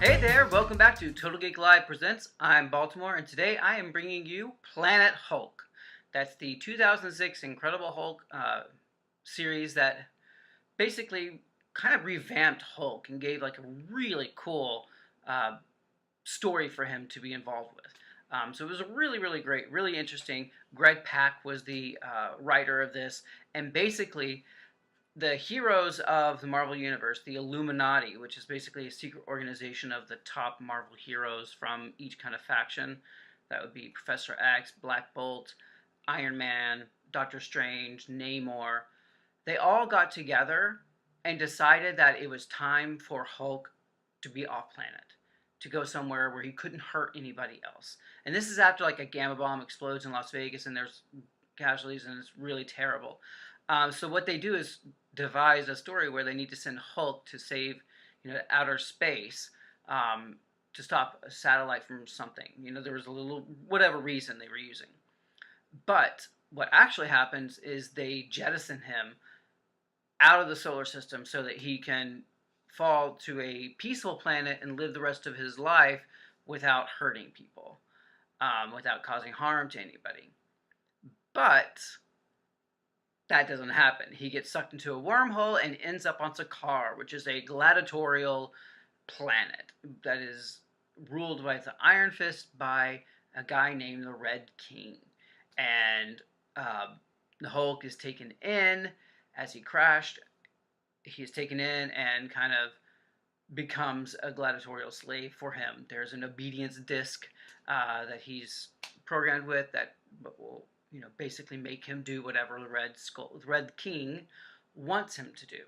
Hey there, welcome back to Total Geek Live Presents. I'm Baltimore, and today I am bringing you Planet Hulk. That's the 2006 Incredible Hulk series that basically kind of revamped Hulk and gave like a really cool uh, story for him to be involved with. So it was really great, really interesting. Greg Pak was the writer of this, and basically the heroes of the Marvel Universe, the Illuminati, which is basically a secret organization of the top Marvel heroes from each kind of faction. That would be Professor X, Black Bolt, Iron Man, Doctor Strange, Namor. They all got together and decided that it was time for Hulk to be off planet, to go somewhere where he couldn't hurt anybody else. And this is after like a gamma bomb explodes in Las Vegas and there's casualties and it's really terrible. So what they do is devise a story where they need to send Hulk to save, outer space, to stop a satellite from something. There was a little whatever reason they were using. But what actually happens is they jettison him out of the solar system so that he can fall to a peaceful planet and live the rest of his life without hurting people, without causing harm to anybody. But that doesn't happen. He gets sucked into a wormhole and ends up on Sakaar, which is a gladiatorial planet that is ruled by the Iron Fist by a guy named the Red King. And the Hulk is taken in as he crashed. He's taken in and kind of becomes a gladiatorial slave for him. There's an obedience disc that he's programmed with that will basically make him do whatever the Red King wants him to do,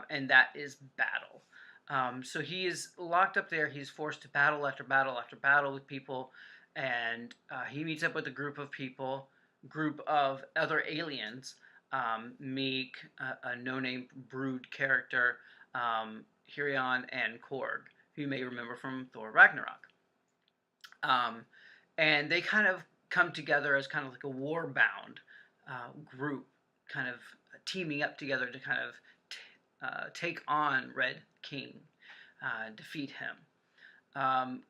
and that is battle. So he is locked up there. He's forced to battle after battle after battle with people, and he meets up with a group of other aliens. Meek, a no-name Brood character, Hirion, and Korg, who you may remember from Thor Ragnarok. And they kind of come together as kind of like a war-bound group, kind of teaming up together to kind of take on Red King, defeat him.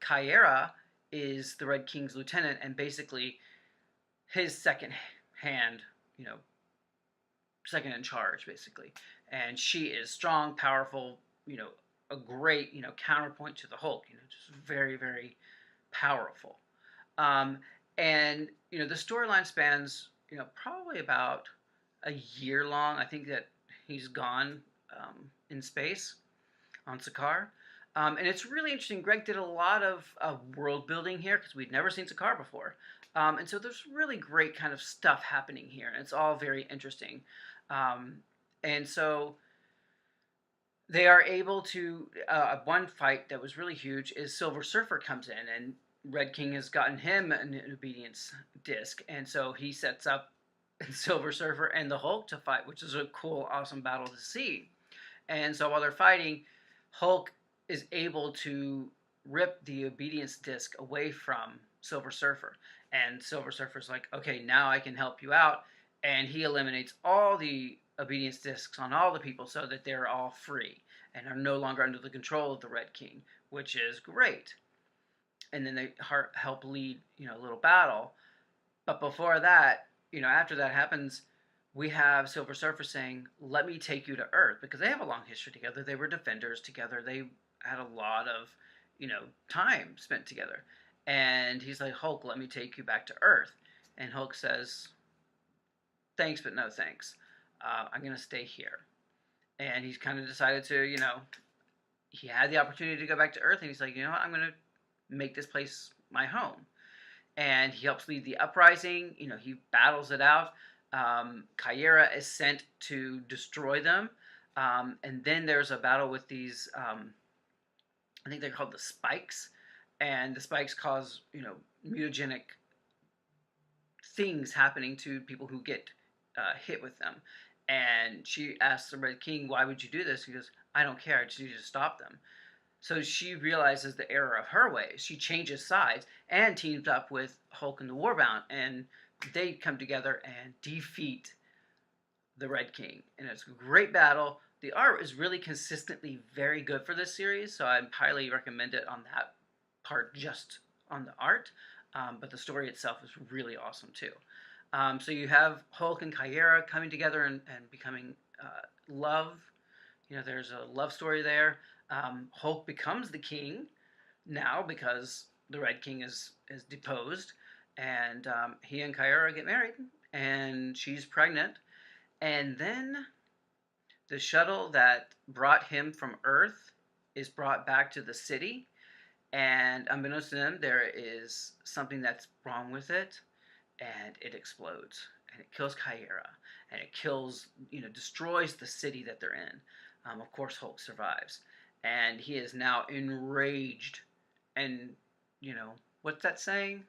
Kyera is the Red King's lieutenant and basically his second hand, second in charge, basically. And she is strong, powerful, a great, counterpoint to the Hulk, just very powerful. And the storyline spans probably about a year long. I think that he's gone in space on Sakaar, and it's really interesting. Greg did a lot of world building here because we'd never seen Sakaar before, and so there's really great kind of stuff happening here, and it's all very interesting. And so they are able to one fight that was really huge is Silver Surfer comes in and Red King has gotten him an obedience disc, and so he sets up Silver Surfer and the Hulk to fight, which is a cool, awesome battle to see. And so while they're fighting, Hulk is able to rip the obedience disc away from Silver Surfer, and Silver Surfer's like, okay, now I can help you out, and he eliminates all the obedience discs on all the people so that they're all free and are no longer under the control of the Red King, which is great. And then they help lead, a little battle. But before that, after that happens, we have Silver Surfer saying, let me take you to Earth, because they have a long history together. They were defenders together. They had a lot of, time spent together. And he's like, Hulk, let me take you back to Earth. And Hulk says, thanks, but no thanks. I'm going to stay here. And he's kind of decided to, he had the opportunity to go back to Earth, and he's like, what, I'm going to make this place my home. And he helps lead the uprising. He battles it out. Kyera is sent to destroy them. And then there's a battle with these, I think they're called the Spikes. And the Spikes cause, mutagenic things happening to people who get hit with them. And she asks the Red King, why would you do this? He goes, I don't care. I just need you to stop them. So she realizes the error of her ways. She changes sides and teams up with Hulk and the Warbound, and they come together and defeat the Red King. And it's a great battle, The art is really consistently very good for this series, so I highly recommend it on that part, just on the art. But the story itself is really awesome too. So you have Hulk and Kyera coming together and becoming love. You know, there's a love story there. Hulk becomes the king now because the Red King is deposed, and he and Kyera get married, and she's pregnant, and then the shuttle that brought him from Earth is brought back to the city, and unbeknownst to them, there is something that's wrong with it, and it explodes, and it kills Kyera, and it kills, destroys the city that they're in. Of course, Hulk survives, and he is now enraged, and what's that saying?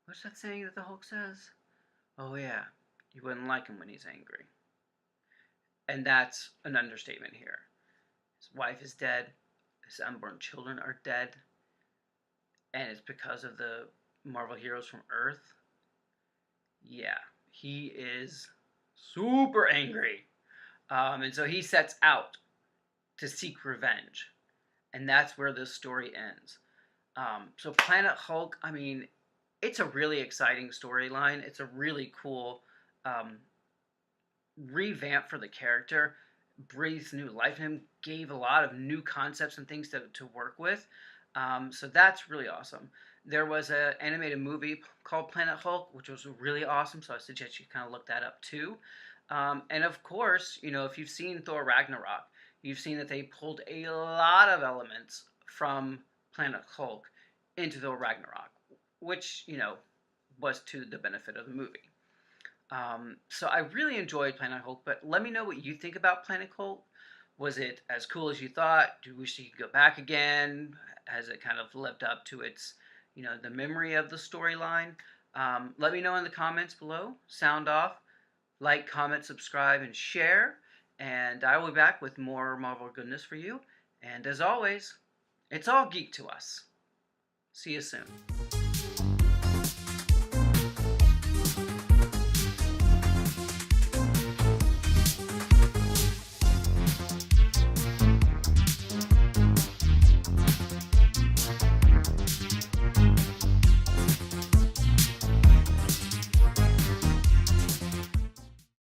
What's that saying that the Hulk says? Oh yeah, you wouldn't like him when he's angry. And that's an understatement here. His wife is dead. His unborn children are dead. And it's because of the Marvel heroes from Earth. Yeah, he is super angry. And so he sets out to seek revenge. And that's where this story ends. So Planet Hulk, I mean, it's a really exciting storyline. It's a really cool revamp for the character, breathed new life in him, gave a lot of new concepts and things to work with. So that's really awesome. There was an animated movie called Planet Hulk, which was really awesome. So I suggest you kind of look that up too. And of course, if you've seen Thor Ragnarok, you've seen that they pulled a lot of elements from Planet Hulk into Thor Ragnarok, which, was to the benefit of the movie. So I really enjoyed Planet Hulk, but let me know what you think about Planet Hulk. Was it as cool as you thought? Do you wish you could go back again? Has it kind of lived up to its, the memory of the storyline? Let me know in the comments below. Sound off. Like, comment, subscribe, and share. And I will be back with more Marvel goodness for you. And as always, it's all geek to us. See you soon.